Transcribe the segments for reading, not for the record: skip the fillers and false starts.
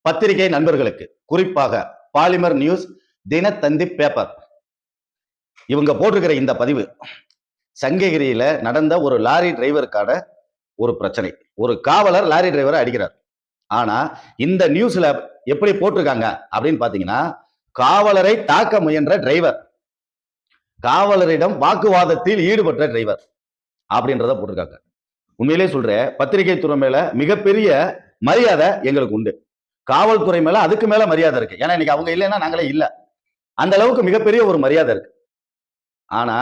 பத்திரிகை நண்பர்களுக்கு, குறிப்பாக பாலிமர் நியூஸ், தினத்தந்தி பேப்பர், இவங்க போட்டிருக்கிற இந்த பதிவு சங்ககிரியில நடந்த ஒரு லாரி டிரைவருக்கான ஒரு பிரச்சனை. ஒரு காவலர் லாரி டிரைவரை அடிக்கிறார். ஆனா இந்த நியூஸ்ல எப்படி போட்டிருக்காங்க அப்படின்னு பாத்தீங்கன்னா, காவலரை தாக்க முயன்ற டிரைவர், காவலரிடம் வாக்குவாதத்தில் ஈடுபட்ட டிரைவர் அப்படின்றத போட்டிருக்காங்க. உண்மையிலே சொல்றேன், பத்திரிகை துறை மேல மிகப்பெரிய மரியாதை எங்களுக்கு உண்டு. காவல்துறை மேல அதுக்கு மேல மரியாதை இருக்கு. ஏன்னா இன்னைக்கு அவங்க இல்லைன்னா நாங்களே இல்ல. அந்த அளவுக்கு மிகப்பெரிய ஒரு மரியாதை இருக்கு. ஆனா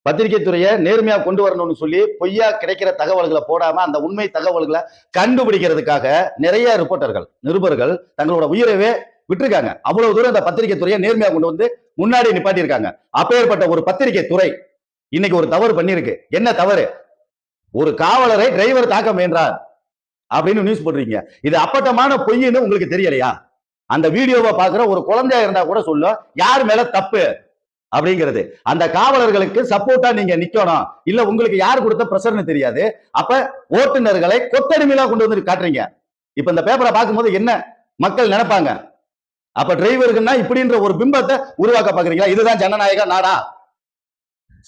பத்திரிகை துறையை நேர்மையா கொண்டு வரணும்னு சொல்லி பொய்யா கிடைக்கிற தகவல்களை போடாம அந்த உண்மை தகவல்களை கண்டுபிடிக்கிறதுக்காக நிறைய ரிப்போர்ட்டர்கள், நிருபர்கள் தங்களோட உயிரவே விட்டுருக்காங்க. அவ்வளவு தூரம் இந்த பத்திரிகை துறையை நேர்மையா கொண்டு வந்து முன்னாடி நிப்பாட்டி இருக்காங்க. அப்பேற்பட்ட ஒரு பத்திரிகை துறை இன்னைக்கு ஒரு தவறு பண்ணிருக்கு. என்ன தவறு? ஒரு காவலரை டிரைவர் தாக்க முயன்றார் அப்படின்னு நியூஸ் போடுறீங்க. இது அப்பட்டமான பொய்ன்னு உங்களுக்கு தெரியலையா? அந்த வீடியோவை பாக்குற ஒரு குழந்தையா இருந்தா கூட சொல்லும் யார் மேல தப்பு அப்படிங்கிறது. அந்த காவலர்களுக்கு சப்போர்ட்டா நீங்க நிக்கணும். இல்ல உங்களுக்கு யார் கொடுத்த பிரஷர்னு தெரியாது. அப்ப ஓட்டுநர்களை கொத்தடிமையில கொண்டு வந்து காட்டுறீங்க. இப்ப இந்த பேப்பரை பார்க்கும்போது என்ன மக்கள் நினைப்பாங்க? அப்ப டிரைவருக்குன்னா இப்படின்ற ஒரு பிம்பத்தை உருவாக்க பாக்குறீங்களா? இதுதான் ஜனநாயக நாடா?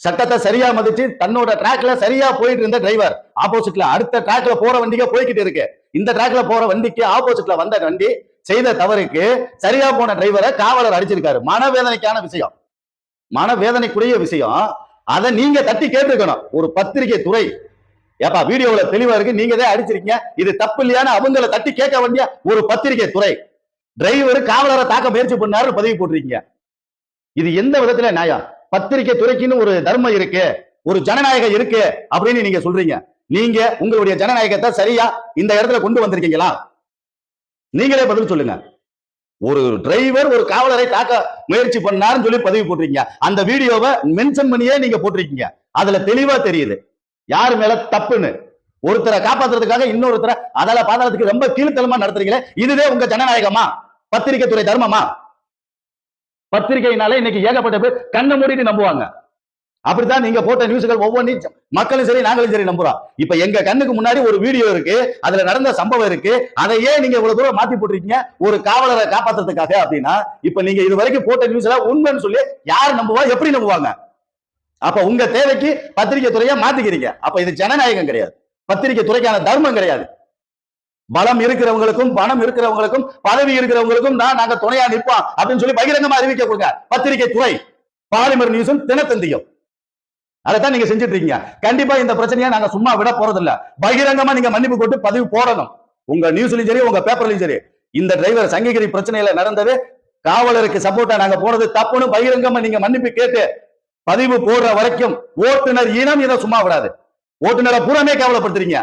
சட்டத்தை சரியா மதிச்சு தன்னோட டிராக்ல சரியா போயிட்டு இருந்த டிரைவர் ஆப்போசிட்ல அடுத்த டிராக்ல போற வண்டிக்கு போய்கிட்டு இருக்கு. இந்த டிராக்ல போற வண்டிக்கு ஆப்போசிட்ல வந்த வண்டி செய்த தவறுக்கு சரியா போன டிரைவரை காவலர் அடிச்சிருக்காரு. மனவேதனைக்கான விஷயம், மனவேதனைக்குரிய விஷயம். அதை நீங்க தட்டி கேட்டிருக்கணும். ஒரு பத்திரிகை துறை ஏப்பா வீடியோல தெளிவா இருக்கு, நீங்க தான் அடிச்சிருக்கீங்க, இது தப்பு இல்லையான்னு அவங்களை தட்டி கேட்க வேண்டிய ஒரு பத்திரிகை துறை. டிரைவர் காவலரை தாக்க முயற்சி பண்ணாரு பதிவு போட்டிருக்கீங்க. இது எந்த விதத்துல நியாயம்? பத்திரிகை துறைக்குன்னு ஒரு தர்மம் இருக்கு, ஒரு ஜனநாயகம் இருக்கு அப்படின்னு நீங்க சொல்றீங்க. நீங்க உங்களுடைய ஜனநாயகத்தை சரியா இந்த இடத்துல கொண்டு வந்திருக்கீங்களா? நீங்களே பதில் சொல்லுங்க. ஒரு டிரைவர் ஒரு காவலரை தாக்க முயற்சி பண்ணாருன்னு சொல்லி பதிவு போட்டிருக்கீங்க. அந்த வீடியோவை மென்ஷன் பண்ணியே நீங்க போட்டிருக்கீங்க. அதுல தெளிவா தெரியுது யாரு மேல தப்புன்னு. ஒருத்தரை காப்பாத்துறதுக்காக இன்னொருத்தரை அதால பாதாளத்துக்கு ரொம்ப கீழ்த்தனமா நடத்துறீங்களே, இதுவே உங்க ஜனநாயகமா? பத்திரிகை துறை தர்மமா? பத்திரிகைனால இன்னைக்கு ஏகப்பட்ட பேர் கண்ணை மூடிட்டு நம்புவாங்க. அப்படித்தான் நீங்க போட்ட நியூஸ்கள் ஒவ்வொன்றும் மக்களும் சரி நாங்களும் சரி நம்புறோம். இப்ப எங்க கண்ணுக்கு முன்னாடி ஒரு வீடியோ இருக்கு, அதுல நடந்த சம்பவம் இருக்கு. அதையே நீங்க இவ்வளவு தூரம் மாத்தி போட்டிருக்கீங்க ஒரு காவலரை காப்பாத்துறதுக்காக. அப்படின்னா இப்ப நீங்க இது வரைக்கும் போட்ட நியூஸ்ல உண்மைன்னு சொல்லி யார் நம்புவா, எப்படி நம்புவாங்க? அப்ப உங்க தேவைக்கு பத்திரிகை துறையை மாத்திக்கிறீங்க. அப்ப இது ஜனநாயகம் கிடையாது, பத்திரிகை துறைக்கான தர்மம் கிடையாது. பலம் இருக்கிறவங்களுக்கும் பணம் இருக்கிறவங்களுக்கும் பதவி இருக்கிறவங்களுக்கும் தான் நாங்க துணையா நிற்போம் அப்படின்னு சொல்லி பகிரங்கமா அறிவிக்க கொடுங்க பத்திரிகை துறை. பாலிமர் நியூஸும் தினத்தந்தியும் அதைத்தான் நீங்க செஞ்சுட்டு இருக்கீங்க. கண்டிப்பா இந்த பிரச்சனையை நாங்க சும்மா விட போறது இல்ல. பகிரங்கமா நீங்க மன்னிப்பு போட்டு பதிவு போடணும். உங்க நியூஸ்லயும் சரி உங்க பேப்பர்லயும் சரி. இந்த டிரைவர் சங்ககிரி பிரச்சனையில நடந்தது, காவலருக்கு சப்போர்ட்டா நாங்க போனது தப்புன்னு பகிரங்கமா நீங்க மன்னிப்பு கேட்டு பதிவு போடுற வரைக்கும் ஓட்டுநர் இனம் இதை சும்மா விடாது. ஓட்டுநரை பூராமே கேவலப்படுத்துறீங்க.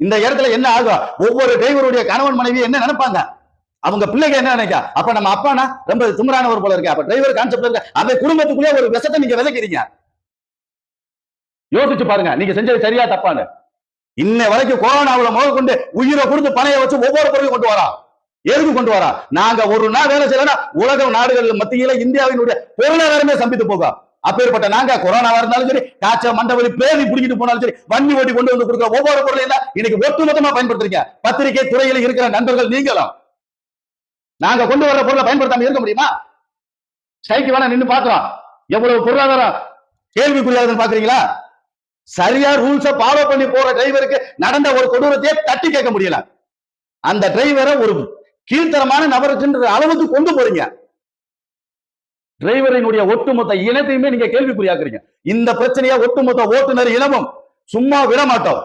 இந்த இடத்துல என்ன ஆகும்? ஒவ்வொரு டிரைவருடைய கணவன் மனைவி என்ன நினைப்பாங்க? அவங்க பிள்ளைங்க என்ன நினைக்க? அப்ப நம்ம அப்பானா ரொம்ப திமிரானவர் போல இருக்கு. அப்ப டிரைவர் கான்செப்ட் இருக்கு. அந்த குடும்பத்துக்குள்ளே ஒரு விஷத்தை நீங்க விதைக்கிறீங்க. யோசிச்சு பாருங்க, நீங்க செஞ்சது சரியா தப்பான்னு. இன்ன வரைக்கும் கொரோனாவில் முதல் கொண்டு உயிரை கொடுத்து பணைய வச்சு ஒவ்வொரு பொருளையும் கொண்டு வரா. எதுக்கு கொண்டு வரா? நாங்க ஒரு நாள் வேலை செய்யலாம் உலக நாடுகள் மத்தியில இந்தியாவினுடைய பொருளாதாரமே சம்பித்து போகும். அப்பேற்பட்ட நாங்க கொரோனாவா இருந்தாலும் சரி, காய்ச்ச மண்டபடி பேதி பிடிக்கிட்டு போனாலும் சரி, வண்டி ஓட்டி கொண்டு வந்து கொடுக்குற ஒவ்வொரு பொருளையும் இன்னைக்கு ஒட்டுமொத்தமா பயன்படுத்துறீங்க. பத்திரிகை துறையில் இருக்கிற நண்பர்கள் நீங்களும் நாங்க கொண்டு வர பொருளை பயன்படுத்தாம இருக்க முடியுமா? ஸ்ட்ரைக்கு வேணா நின்று பாக்குறோம். எவ்வளவு பொருளாதாரம் கேள்விக்குரியாதுன்னு பாக்குறீங்களா? சரியா ரூல்ஸை ஃபாலோ பண்ணி போற டிரைவருக்கு நடந்த ஒரு கொடூரத்தையே தட்டி கேட்க முடியல. அந்த டிரைவரை ஒரு கீழ்த்தரமான நபருக்குன்ற அளவுக்கு கொண்டு போறீங்க. டிரைவரினுடைய ஒட்டுமொத்த இனத்தையுமே நீங்க கேள்விக்குறியாக்குறீங்க. இந்த பிரச்சனையை ஒட்டுமொத்த ஓட்டுநர் இனமும் சும்மா விட மாட்டோம்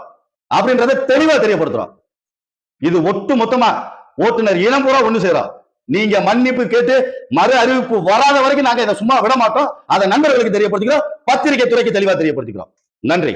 அப்படின்றத தெளிவா தெரியப்படுத்துறோம். இது ஒட்டு மொத்தமா ஓட்டுநர் இனம் பூரா ஒண்ணு செய்யறோம். நீங்க மன்னிப்பு கேட்டு மறு அறிவிப்பு வராத வரைக்கும் நாங்க இதை சும்மா விட மாட்டோம். அதை நண்பர்களுக்கு தெரியப்படுத்திக்கிறோம், பத்திரிகை துறைக்கு தெளிவா தெரியப்படுத்திக்கிறோம். நன்றி.